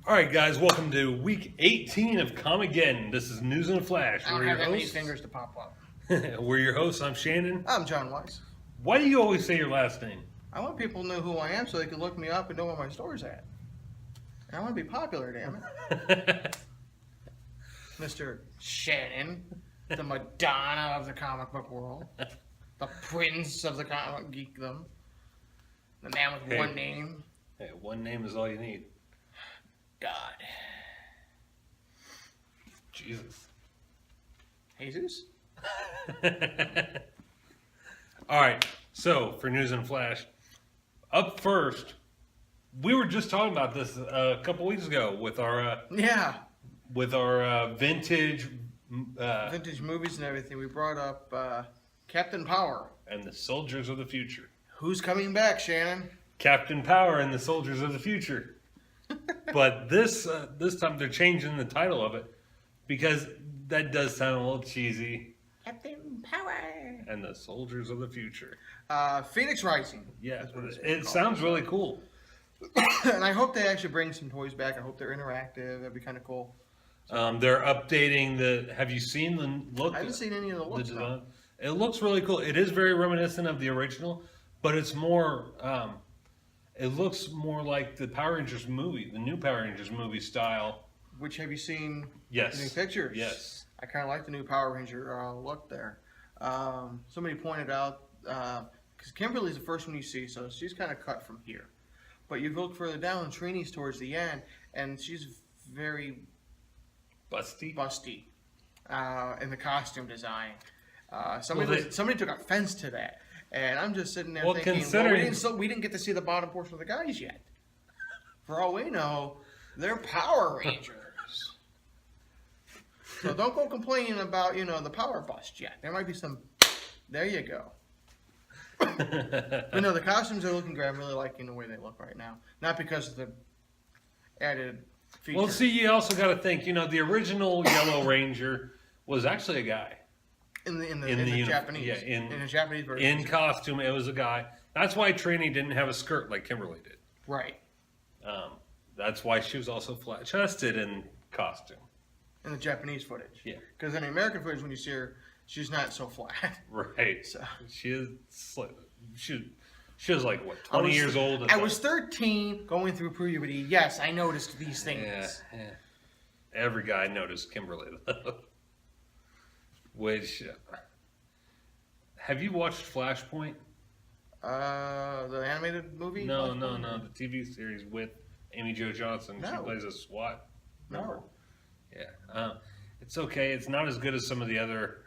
All right, guys, welcome to week 18 of Comicgeddon. This is News in a Flash. I don't have that many fingers to pop up. We're your hosts. I'm Shannon. I'm John Weiss. Why do you always say your last name? I want people to know who I am so they can look me up and know where my store's at. And I want to be popular, damn it. Mr. Shannon, the Madonna of the comic book world, the prince of the comic geekdom, the man with one name. Hey, one name is all you need. God. Jesus. Jesus? All right, so for News in a Flash, up first, we were just talking about this a couple weeks ago with our vintage vintage movies and everything. We brought up Captain Power and the Soldiers of the Future. Who's coming back, Shannon? Captain Power and the Soldiers of the Future. But this time they're changing the title of it because that does sound a little cheesy. Captain Power And the Soldiers of the Future. Phoenix Rising. Yeah, it sounds really cool. And I hope they actually bring some toys back. I hope they're interactive. That'd be kind of cool. They're updating the. Have you seen the look? I haven't seen any of the looks. No. It looks really cool. It is very reminiscent of the original, but it's more. It looks more like the Power Rangers movie, the new Power Rangers movie style. Which have you seen? Yes. The new pictures. Yes. I kind of like the new Power Ranger look there. Somebody pointed out because Kimberly's the first one you see, so she's kind of cut from here. But you look further down, Trini's towards the end, and she's very busty in the costume design. Somebody took offense to that, and I'm just sitting there thinking, we didn't get to see the bottom portion of the guys yet. For all we know, they're Power Rangers. So don't go complaining about the power bust yet. There might be some. There you go. But no, the costumes are looking great. I'm really liking the way they look right now. Not because of the added features. Well, see, you also got to think. The original Yellow Ranger was actually a guy. In the Japanese. Yeah, in the Japanese version. In costume, it was a guy. That's why Trini didn't have a skirt like Kimberly did. Right. That's why she was also flat-chested in costume. In the Japanese footage. Yeah. Because in the American footage, when you see her, she's not so flat. Right. So. She was like, what, 20 years old? I was 13 going through puberty. Yes, I noticed these things. Yeah. Every guy noticed Kimberly, though. Which, have you watched Flashpoint? The animated movie? No, the TV series with Amy Jo Johnson. No. She plays a SWAT member. No. Yeah. It's okay. It's not as good as some of the other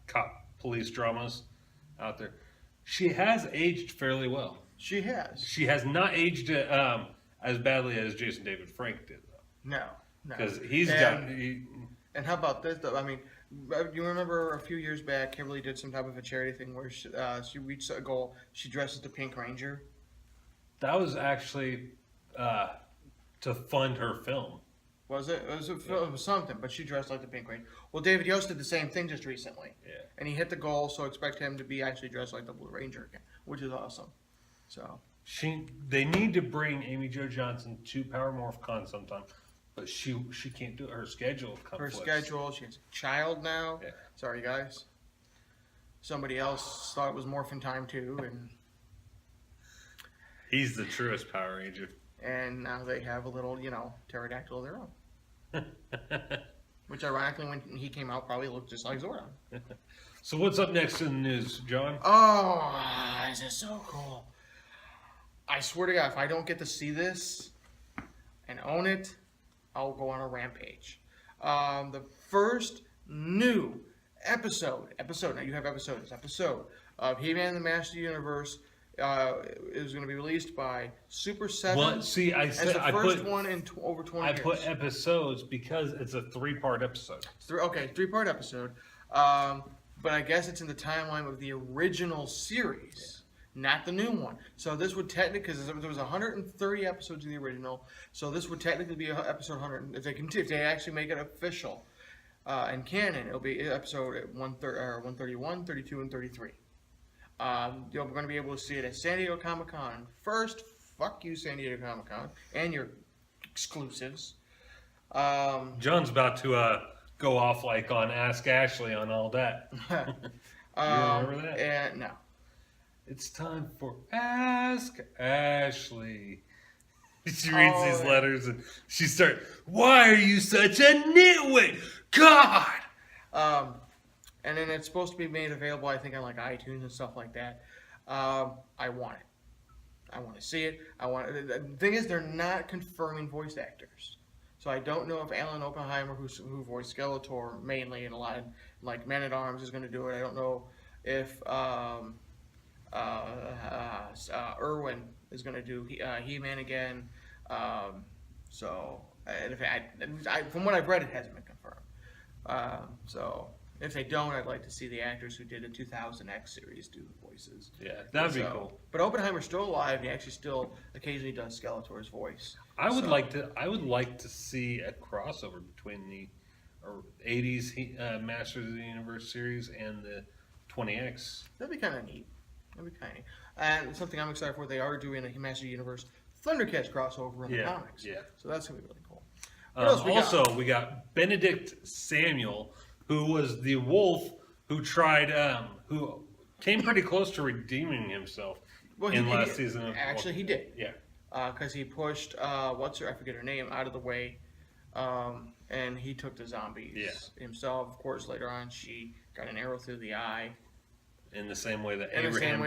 cop police dramas out there. She has aged fairly well. She has. She has not aged as badly as Jason David Frank did, though. No. Because And how about this, though? I mean, you remember a few years back, Kimberly did some type of a charity thing where she reached a goal. She dressed as the Pink Ranger. That was actually to fund her film. Was it? It was something, but she dressed like the Pink Ranger. Well, David Yost did the same thing just recently. Yeah. And he hit the goal, so expect him to be actually dressed like the Blue Ranger again, which is awesome. So They need to bring Amy Jo Johnson to Power Morph Con sometime, but she can't do it. Her schedule conflicts. she has a child now. Yeah. Sorry, guys. Somebody else thought it was morphin' time too, and he's the truest Power Ranger. And now they have a little, pterodactyl of their own. Which, ironically, when he came out, probably looked just like Zordon. So what's up next in the news, John? Oh, this is so cool. I swear to God, if I don't get to see this and own it, I'll go on a rampage. The first new episode, now you have episode of He-Man and the Master Universe is going to be released by Super 7. Well, see, I said the first one in over 20 years. I put episodes because it's a 3-part episode. Three-part episode. But I guess it's in the timeline of the original series, not the new one. So this would technically, because there was 130 episodes of the original, so this would technically be episode 100. If they actually make it official and canon, it'll be episode 131, 32, and 33. You're going to be able to see it at San Diego Comic-Con first. Fuck you, San Diego Comic-Con, and your exclusives. John's about to go off like on Ask Ashley on all that. You remember that? And no. It's time for Ask Ashley. She reads these letters and she starts, "Why are you such a nitwit? God!" And then it's supposed to be made available, I think, on like iTunes and stuff like that. I want it. I want to see it. The thing is, they're not confirming voice actors, so I don't know if Alan Oppenheimer, who voiced Skeletor mainly in a lot of like Man at Arms, is going to do it. I don't know if Irwin is going to do He-Man again. So, from what I've read, it hasn't been confirmed. So, if they don't, I'd like to see the actors who did the 2000X series do the voices. Yeah, that'd be cool. But Oppenheimer's still alive. He actually still occasionally does Skeletor's voice. I would like to see a crossover between the 80s Masters of the Universe series and the 20X. That'd be kind of neat. And something I'm excited for, they are doing a Masters of the Universe Thundercats crossover in the comics. Yeah. So that's going to be really cool. What else we got Benedict Samuel, who was the wolf who tried, who came pretty close to redeeming himself last season. Actually, he did. Yeah. Because he pushed, I forget her name, out of the way. And he took the zombies himself. Of course, later on, she got an arrow through the eye. In the same way that Abraham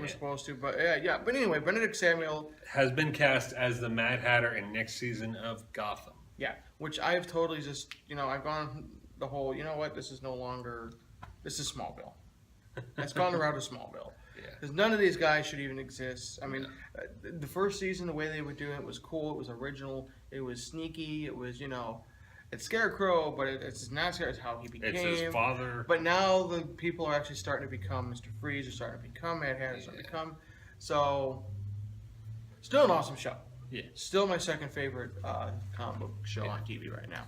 was supposed to. But But anyway, Benedict Samuel has been cast as the Mad Hatter in next season of Gotham. Yeah, which I have totally just, I've gone the whole, this is no longer, this is Smallville. It's gone the route of Smallville. Because none of these guys should even exist. I mean, the first season, the way they were doing it was cool. It was original. It was sneaky. It was, it's Scarecrow, but it's not Scarecrow. It's how he became. It's his father. But now the people are actually starting to become Mr. Freeze. They're starting to become Mad Hatter. Starting to become. So, still an awesome show. Yeah. Still my second favorite comic book show on TV right now.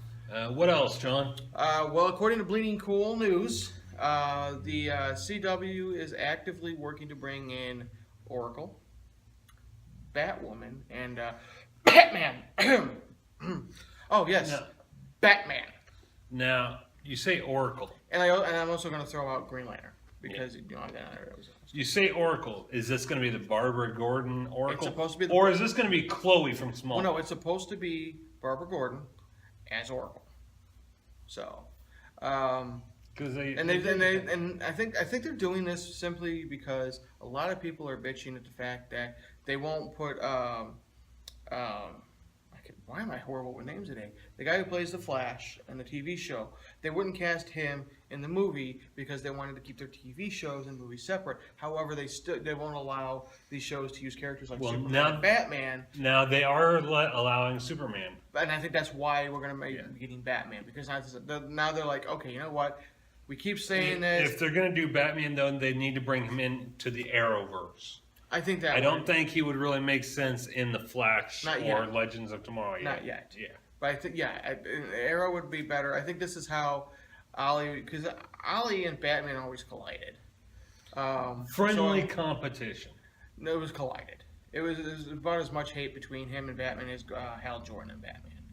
What else, John? Well, according to Bleeding Cool News, the CW is actively working to bring in Oracle, Batwoman, and Batman. Oh yes, Batman. Now you say Oracle, and I'm also going to throw out Green Lantern because you say Oracle. Is this going to be the Barbara Gordon Oracle? It's supposed to be, or is this going to be Chloe from Smallville? Well, no, it's supposed to be Barbara Gordon as Oracle. So, because I think they're doing this simply because a lot of people are bitching at the fact that they won't put why am I horrible with names today? The guy who plays the Flash in the TV show, they wouldn't cast him in the movie because they wanted to keep their TV shows and movies separate. However, they won't allow these shows to use characters like Superman and Batman. Now they are allowing Superman, and I think that's why we're going to be getting Batman, because now they're like, okay, you know what? We keep saying this. If they're going to do Batman, though, they need to bring him into the Arrowverse. I think that. I don't think he would really make sense in the Flash or yet. Legends of Tomorrow. Not yet. Yeah. But I think Arrow would be better. I think this is how because Ollie and Batman always collided. Friendly competition. It was collided. It was about as much hate between him and Batman as Hal Jordan and Batman.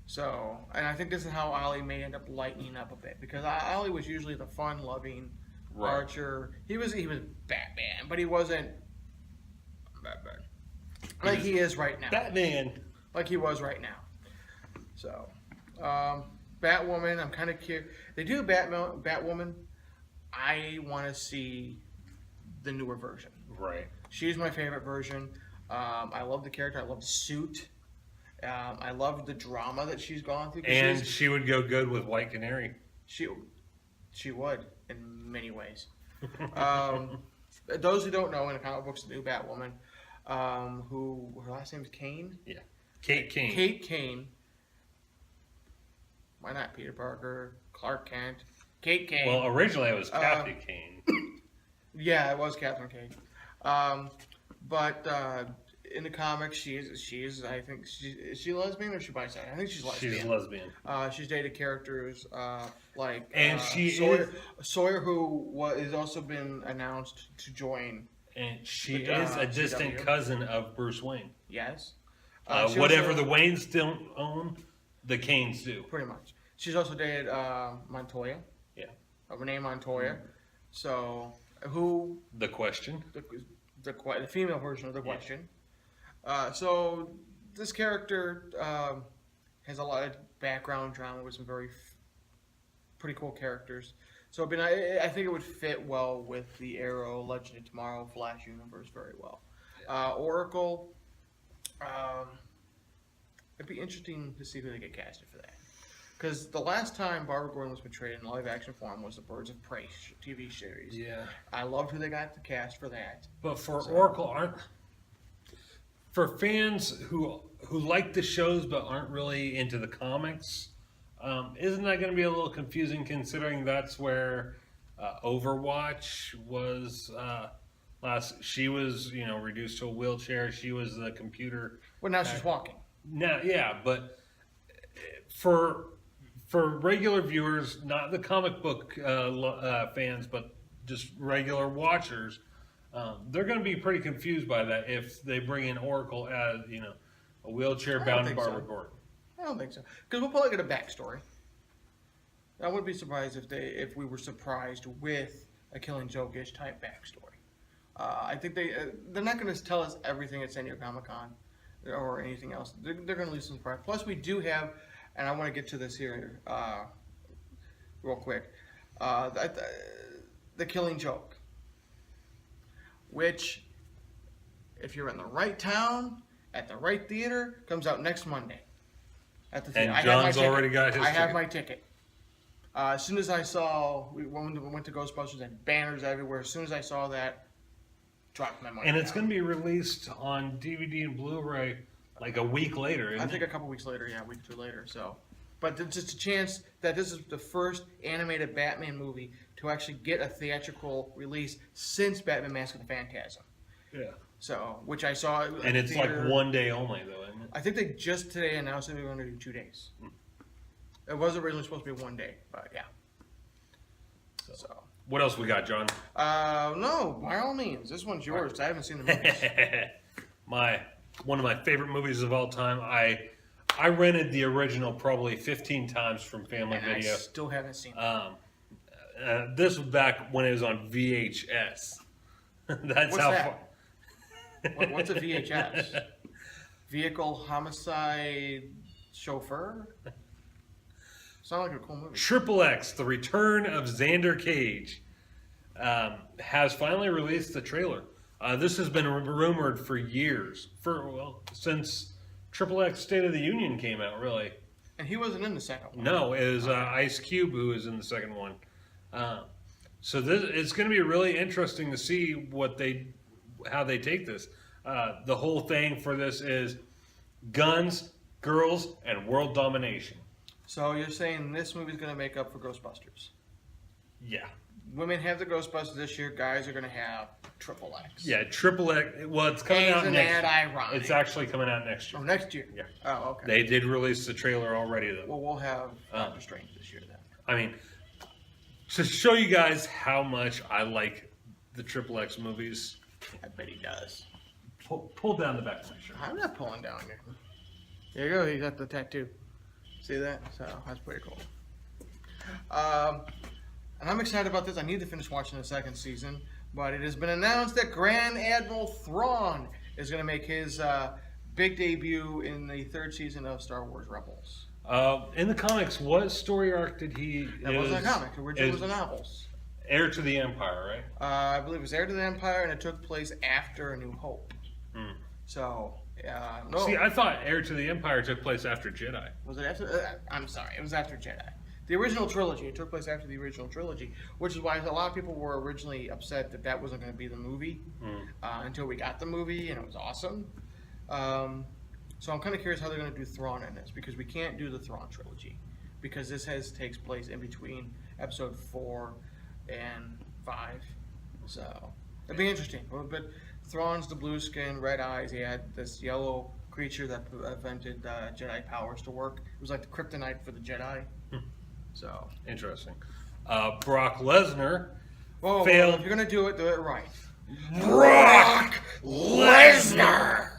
So, and I think this is how Ollie may end up lightening up a bit, because Ollie was usually the fun-loving archer. He was Batman, but he wasn't Batman like he is right now. Batman, like he was right now. So, Batwoman, I'm kind of curious. They do Batwoman. I want to see the newer version. Right. She's my favorite version. I love the character. I love the suit. I love the drama that she's gone through. And she would go good with White Canary. She would in many ways. Those who don't know, in the comic books, the new Batwoman, who her last name is Kane. Yeah, Kate Kane. Kate Kane. Why not Peter Parker, Clark Kent, Kate Kane? Well, originally it was Kathy Kane. Yeah, it was Catherine Kane. But in the comics, she is. I think is she lesbian or is she bisexual? I think she's lesbian. She's lesbian. She's dated characters like Sawyer, who is also been announced to join. And she is a distant cousin of Bruce Wayne. Yes. Whatever the Waynes don't own, the Canes do. Pretty much. She's also dated Montoya. Yeah. Renee Montoya. So, who... The Question. The female version of The Question. So, this character has a lot of background drama with some pretty cool characters. So, I think it would fit well with the Arrow, Legend of Tomorrow, Flash universe very well. Oracle... it'd be interesting to see who they get casted for that. Because the last time Barbara Gordon was portrayed in live action form was the Birds of Prey TV series. Yeah. I loved who they got to cast for that. But for Oracle, for fans who like the shows but aren't really into the comics, isn't that going to be a little confusing considering that's where Overwatch was last? She was, reduced to a wheelchair. She was the computer. Well, now she's walking. Now, yeah, but for regular viewers, not the comic book fans, but just regular watchers, they're going to be pretty confused by that if they bring in Oracle as a wheelchair-bound Barbara Gordon. I don't think so, because we'll probably get a backstory. I wouldn't be surprised if we were surprised with a Killing Joke-ish type backstory. I think they're not going to tell us everything at San Diego Comic-Con or anything else. They're going to leave some surprise. Plus, we do have, and I want to get to this here real quick, the Killing Joke, which, if you're in the right town, at the right theater, comes out next Monday. At the theater. And John's already got his I have my ticket. As soon as I saw, when we went to Ghostbusters and banners everywhere, as soon as I saw that, dropped my money. And it's going to be released on DVD and Blu-ray like a week later, isn't I think a couple weeks later, a week or two later. So, but there's just a chance that this is the first animated Batman movie to actually get a theatrical release since Batman: Mask of the Phantasm. Yeah. So, which I saw. And it's theater. like 1 day only, though, isn't it? I think they just today announced that they were going to do 2 days. It was originally supposed to be 1 day, but yeah. So. What else we got, John? No, by all means. This one's yours. Right. I haven't seen the movies. One of my favorite movies of all time. I rented the original probably 15 times from Family Video. I still haven't seen it. This was back when it was on VHS. What's that? What's a VHS? Vehicle Homicide Chauffeur? Sounds like a cool movie. Triple X, The Return of Xander Cage, has finally released the trailer. This has been rumored for years, since Triple X State of the Union came out, really. And he wasn't in the second one. No, it was Ice Cube who was in the second one. So it's going to be really interesting to see how they take this. The whole thing for this is guns, girls, and world domination. So you're saying this movie's going to make up for Ghostbusters? Yeah. Women have the Ghostbusters this year. Guys are going to have Triple X. Yeah, Triple X. Well, it's coming out next year. Ironic. It's actually coming out next year. Oh, next year? Yeah. Oh, okay. They did release the trailer already, though. Well, we'll have Doctor Strange this year, then. I mean, to show you guys how much I like the Triple X movies. I bet he does. Pull down the back of my shirt. I'm not pulling down here. There you go. He got the tattoo. See that? So that's pretty cool. And I'm excited about this. I need to finish watching the second season, but it has been announced that Grand Admiral Thrawn is going to make his big debut in the third season of Star Wars Rebels. In the comics, what story arc did he? That wasn't a comic. Originally, it was a novels. Heir to the Empire, right? I believe it was Heir to the Empire, and it took place after A New Hope. So. No. See, I thought Heir to the Empire took place after Jedi. Was it after? I'm sorry, it was after Jedi. The original trilogy. It took place after the original trilogy, which is why a lot of people were originally upset that wasn't going to be the movie until we got the movie, and it was awesome. So I'm kind of curious how they're going to do Thrawn in this, because we can't do the Thrawn trilogy, because this takes place in between episode 4 and 5. So it'd be interesting. But Thrawn's the blue skin, red eyes. He had this yellow creature that prevented Jedi powers to work. It was like the kryptonite for the Jedi. So interesting. Brock Lesnar failed. Well, if you're gonna do it right. Brock Lesnar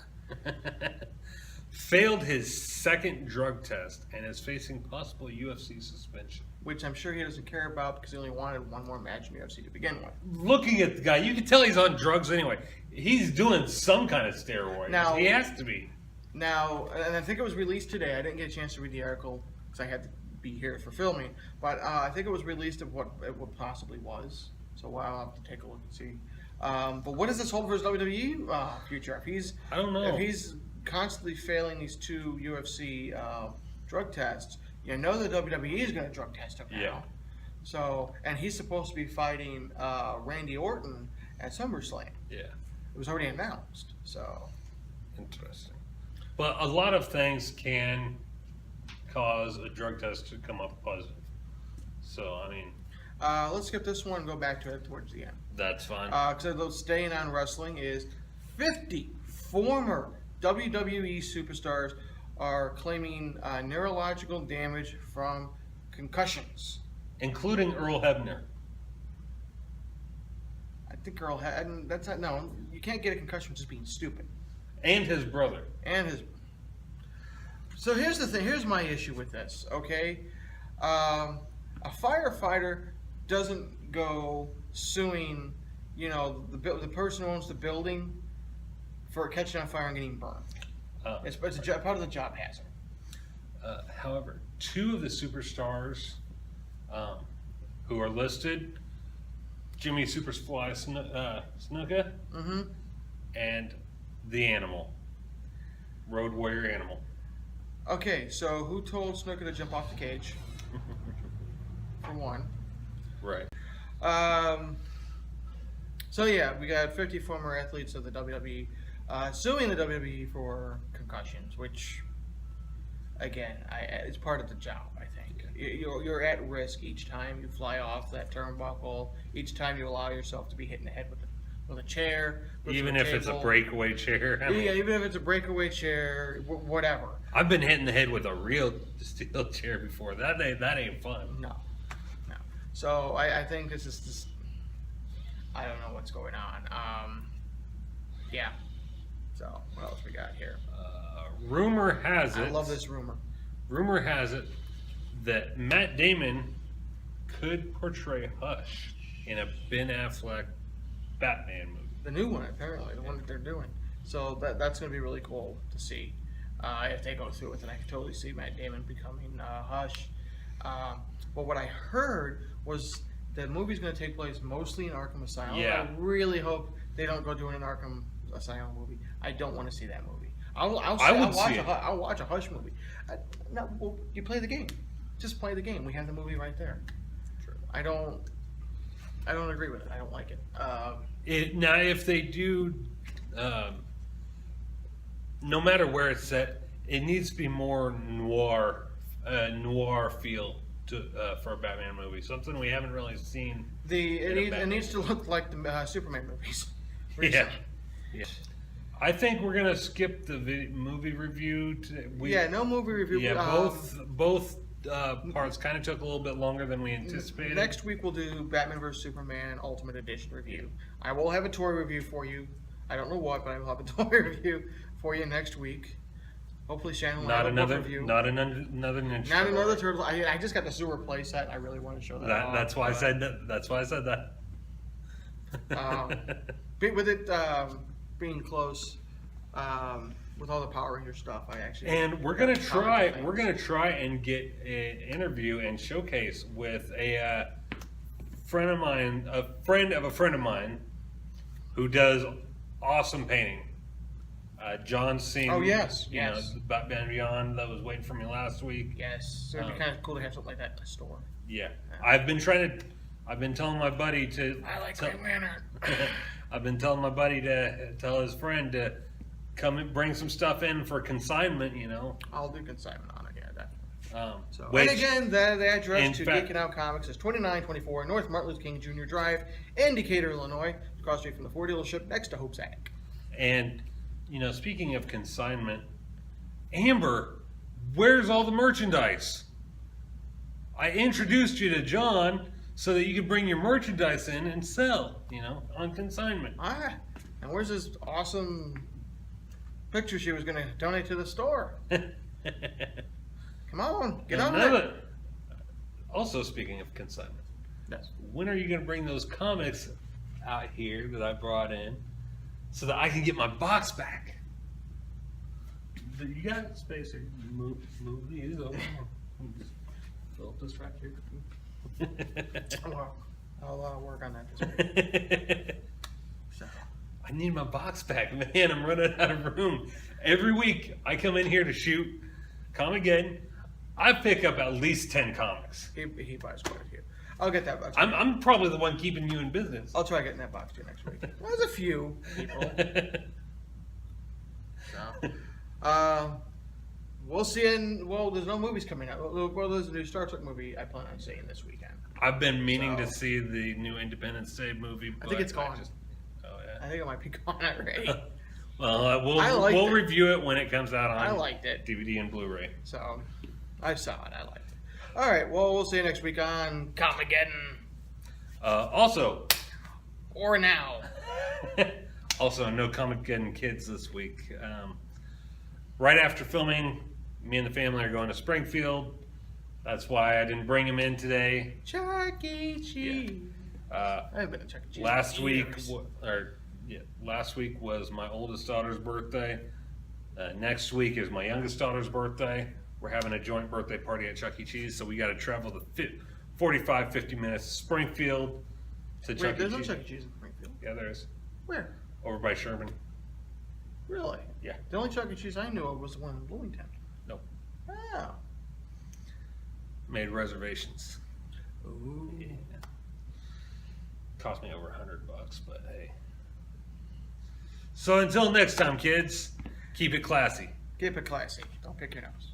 failed his second drug test and is facing possible UFC suspension. Which I'm sure he doesn't care about because he only wanted one more match in the UFC to begin with. Looking at the guy, you can tell he's on drugs anyway. He's doing some kind of steroids. Now- He has to be. Now, and I think it was released today. I didn't get a chance to read the article because I had to be here for filming. But I think it was released of what it possibly was. So I'll have to take a look and see. But what does this hold for his WWE future? I don't know. If he's constantly failing these 2 UFC drug tests, you know the WWE is going to drug test him now. Yeah. So, and he's supposed to be fighting Randy Orton at SummerSlam. Yeah. It was already announced. So, Interesting. But a lot of things can cause a drug test to come up positive. So, I mean, let's skip this one and go back to it towards the end. that's fine. Because staying on wrestling is 50 former WWE superstars are claiming neurological damage from concussions. Including Earl Hebner. I think Earl had, that's not, no, you can't get a concussion just being stupid. And his brother. And his. So here's the thing. Here's my issue with this. Okay, a firefighter doesn't go suing, the person who owns the building for catching on fire and getting burned. It's part of the job hazard. However, 2 of the superstars who are listed, Jimmy Superfly Snuka, and the Animal, Road Warrior Animal. Okay, so who told Snuka to jump off the cage? For one. Right. So yeah, we got 50 former athletes of the WWE suing the WWE for concussions, which, again, it's part of the job. I think you're at risk each time you fly off that turnbuckle. Each time you allow yourself to be hit in the head with a chair, Even if it's a breakaway chair. I mean, yeah, even if it's a breakaway chair, whatever. I've been hit in the head with a real steel chair before. That ain't fun. No. So I think this is just, I don't know what's going on. Yeah. So what else we got here? Rumor has it. I love this rumor. Rumor has it that Matt Damon could portray Hush in a Ben Affleck Batman movie. The new one, apparently, the one that they're doing. So that's going to be really cool to see if they go through with it. I can totally see Matt Damon becoming Hush. But what I heard was the movie's going to take place mostly in Arkham Asylum. Yeah. I really hope they don't go doing an Arkham Asylum movie. I don't want to see that movie. I'll watch a Hush movie. Well, you play the game. Just play the game. We have the movie right there. True. I don't agree with it. I don't like it. Now, if they do, no matter where it's set, it needs to be more noir feel for a Batman movie. Something we haven't really seen. It needs to look like the Superman movies. Yeah. I think we're gonna skip the movie review today. No movie review. Yeah, both parts kind of took a little bit longer than we anticipated. Next week we'll do Batman vs Superman Ultimate Edition review. I will have a toy review for you. I don't know what, but I will have a toy review for you next week. Hopefully Shannon will have a book review. Not another Ninja Not another turtle. I just got the sewer play set. I really want to show that off. That's why I said that. That's why I said that. With it being close, with all the Power Ranger stuff, I actually. And we're gonna try. We're gonna try and get an interview and showcase with a friend of mine, a friend of a friend of mine, who does awesome painting. John Singh. Oh yes, you know, Batman Beyond that was waiting for me last week. Yes, so it'd be kind of cool to have something like that in the store. Yeah, I've been telling my buddy to. I like Green Lantern. I've been telling my buddy to tell his friend to come and bring some stuff in for consignment. You know, I'll do consignment on it. Yeah, definitely. Which, and again, the address to Geeking Out Comics is 2924 North Martin Luther King Jr. Drive in Decatur, Illinois, across the street from the Ford dealership next to Hope's Attic. And you know, speaking of consignment, Amber, where's all the merchandise? I introduced you to John so that you could bring your merchandise in and sell, you know, on consignment. And where's this awesome picture she was going to donate to the store. Come on, get on Another- it. Also, speaking of consignment, Yes. when are you going to bring those comics out here that I brought in so that I can get my box back? You got space here. Move these over. Fill up this right here. Well, I'll work on that this week. So. I need my box back, man. I'm running out of room. Every week I come in here to shoot Comicgeddon. I pick up at least 10 comics. He buys quite a few. I'll get that box. I'm probably the one keeping you in business. I'll try getting that box to you next week. There's a few people. So, we'll see. There's no movies coming out. Well, there's a new Star Trek movie I plan on seeing this weekend. I've been meaning to see the new Independence Day movie. I think it's gone. Oh yeah. I think it might be gone already. Well, we'll review it when it comes out on I liked it. DVD and Blu-ray. So, I saw it. I liked it. All right. Well, we'll see you next week on Comicgeddon. Also, Or now. also, no Comicgeddon kids this week. Right after filming, me and the family are going to Springfield. That's why I didn't bring him in today. Chuck E. Cheese. I haven't been to Chuck E. Cheese. Last in week, years. last week was my oldest daughter's birthday. Next week is my youngest daughter's birthday. We're having a joint birthday party at Chuck E. Cheese, so we got to travel the 45, 50 minutes to Springfield to Chuck E. Wait, there's no Cheese. Chuck E. Cheese in Springfield. Yeah, there is. Where? Over by Sherman. Really? Yeah. The only Chuck E. Cheese I knew of was the one in Bloomington. Nope. Oh. Made reservations. Ooh. Yeah. Cost me over $100, but hey. So until next time, kids, keep it classy. Keep it classy. Don't pick your nose.